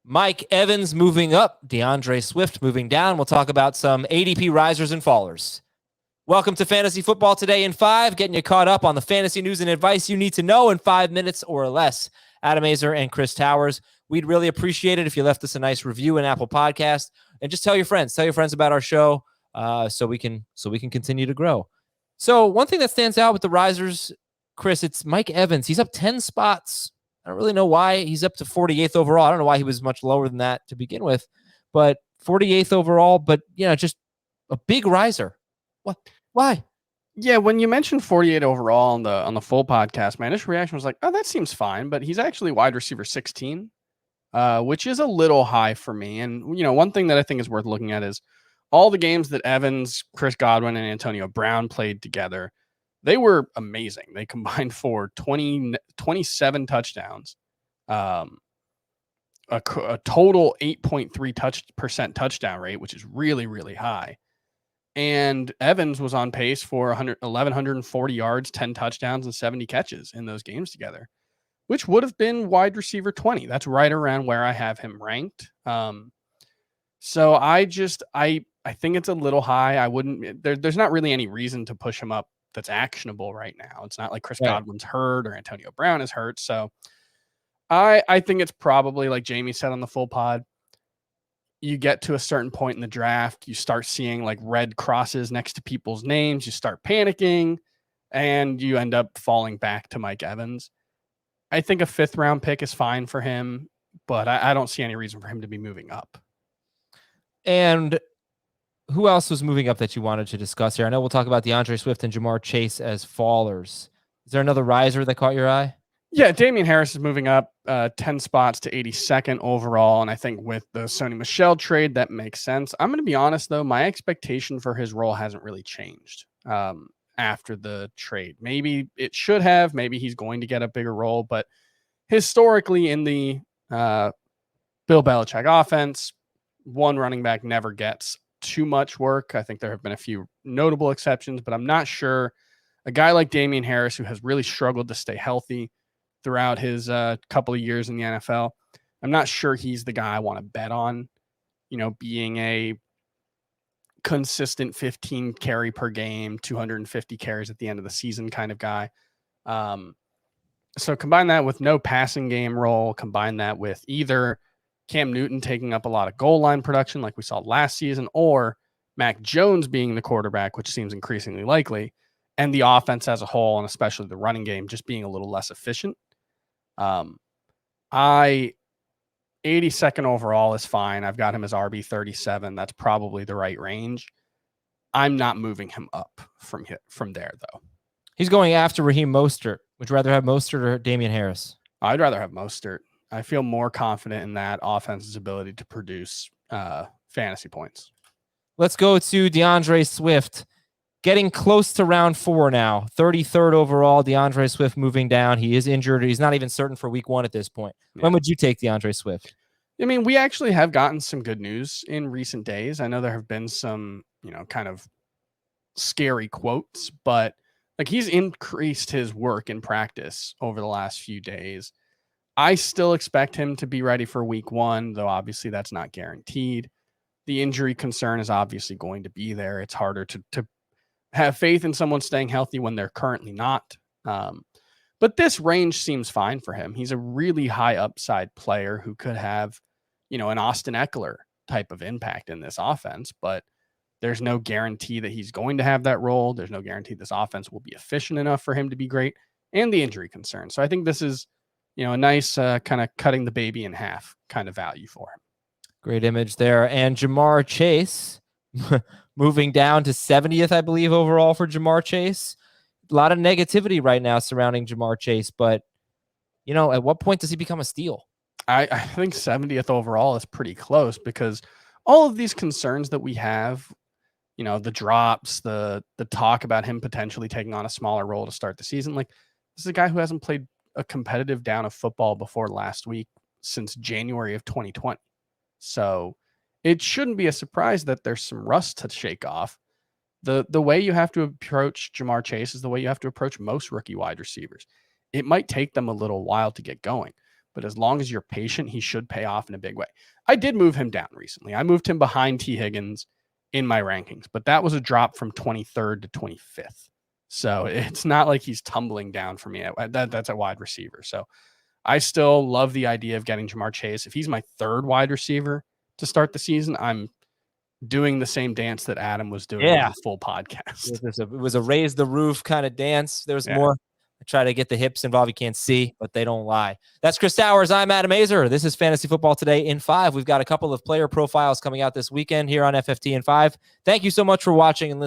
Mike Evans moving up, Deandre Swift moving down. We'll talk about some ADP risers and fallers. Welcome to Fantasy Football Today in 5, getting you caught up on the fantasy news and advice you need to know in 5 minutes or less. Adam Azer and Chris Towers. We'd really appreciate it if you left us a nice review in Apple Podcast, and just tell your friends about our show, so we can continue to grow. So one thing that stands out with the risers, Chris, it's Mike Evans. He's up 10 spots. I don't really know why he's up to 48th overall. I don't know why he was much lower than that to begin with, but 48th overall, but just a big riser. What? Why? Yeah, when you mentioned 48 overall on the full podcast, my initial reaction was like, oh, that seems fine, but he's actually wide receiver 16, which is a little high for me. And, one thing that I think is worth looking at is all the games that Evans, Chris Godwin, and Antonio Brown played together. They were amazing. They combined for 27 touchdowns, a total 8.3% touchdown rate, which is really, really high. And Evans was on pace for 1,140 yards, 10 touchdowns, and 70 catches in those games together, which would have been wide receiver 20. That's right around where I have him ranked. So I think it's a little high. I wouldn't. There's not really any reason to push him up that's actionable right now. It's not like Chris Godwin's hurt or Antonio Brown is hurt. So I think it's probably, like Jamie said on the full pod, you get to a certain point in the draft, you start seeing like red crosses next to people's names, you start panicking, and you end up falling back to Mike Evans. I think a 5th round pick is fine for him, but I don't see any reason for him to be moving up. And who else was moving up that you wanted to discuss here? I know we'll talk about Deandre Swift and Jamar Chase as fallers. Is there another riser that caught your eye? Yeah, Damian Harris is moving up 10 spots to 82nd overall, and I think with the Sony Michel trade, that makes sense. I'm going to be honest, though, my expectation for his role hasn't really changed after the trade. Maybe it should have. Maybe he's going to get a bigger role, but historically in the Bill Belichick offense, one running back never gets too much work. I think there have been a few notable exceptions, but I'm not sure a guy like Damian Harris, who has really struggled to stay healthy throughout his couple of years in the NFL, I'm not sure he's the guy I want to bet on, being a consistent 15 carry per game, 250 carries at the end of the season kind of guy. So combine that with no passing game role, combine that with either Cam Newton taking up a lot of goal line production like we saw last season, or Mac Jones being the quarterback, which seems increasingly likely, and the offense as a whole, and especially the running game, just being a little less efficient. 82nd overall is fine. I've got him as RB 37. That's probably the right range. I'm not moving him up from there, though. He's going after Raheem Mostert. Would you rather have Mostert or Damian Harris? I'd rather have Mostert. I feel more confident in that offense's ability to produce fantasy points. Let's go to Deandre Swift. Getting close to round 4 now. 33rd overall, Deandre Swift moving down. He is injured. He's not even certain for week 1 at this point. Yeah. When would you take Deandre Swift? I mean, we actually have gotten some good news in recent days. I know there have been some, kind of scary quotes, but like he's increased his work in practice over the last few days. I still expect him to be ready for week 1, though obviously that's not guaranteed. The injury concern is obviously going to be there. It's harder to have faith in someone staying healthy when they're currently not. But this range seems fine for him. He's a really high upside player who could have, an Austin Eckler type of impact in this offense, but there's no guarantee that he's going to have that role. There's no guarantee this offense will be efficient enough for him to be great, and the injury concern. So I think this is, a nice kind of cutting the baby in half kind of value for him. Great image there. And Jamar Chase moving down to 70th, I believe, overall for Jamar Chase. A lot of negativity right now surrounding Jamar Chase, but, at what point does he become a steal? I think 70th overall is pretty close, because all of these concerns that we have, the drops, the talk about him potentially taking on a smaller role to start the season, like this is a guy who hasn't played a competitive down of football before last week since January of 2020. So it shouldn't be a surprise that there's some rust to shake off. The way you have to approach Jamar Chase is the way you have to approach most rookie wide receivers. It might take them a little while to get going, but as long as you're patient, he should pay off in a big way. I did move him down recently. I moved him behind T. Higgins in my rankings, but that was a drop from 23rd to 25th. So it's not like he's tumbling down for me. That's a wide receiver. So I still love the idea of getting Jamar Chase. If he's my third wide receiver to start the season, I'm doing the same dance that Adam was doing in the full podcast. It was a raise the roof kind of dance. There was more. I try to get the hips involved. You can't see, but they don't lie. That's Chris Towers. I'm Adam Azer. This is Fantasy Football Today in 5. We've got a couple of player profiles coming out this weekend here on FFT in 5. Thank you so much for watching and listening.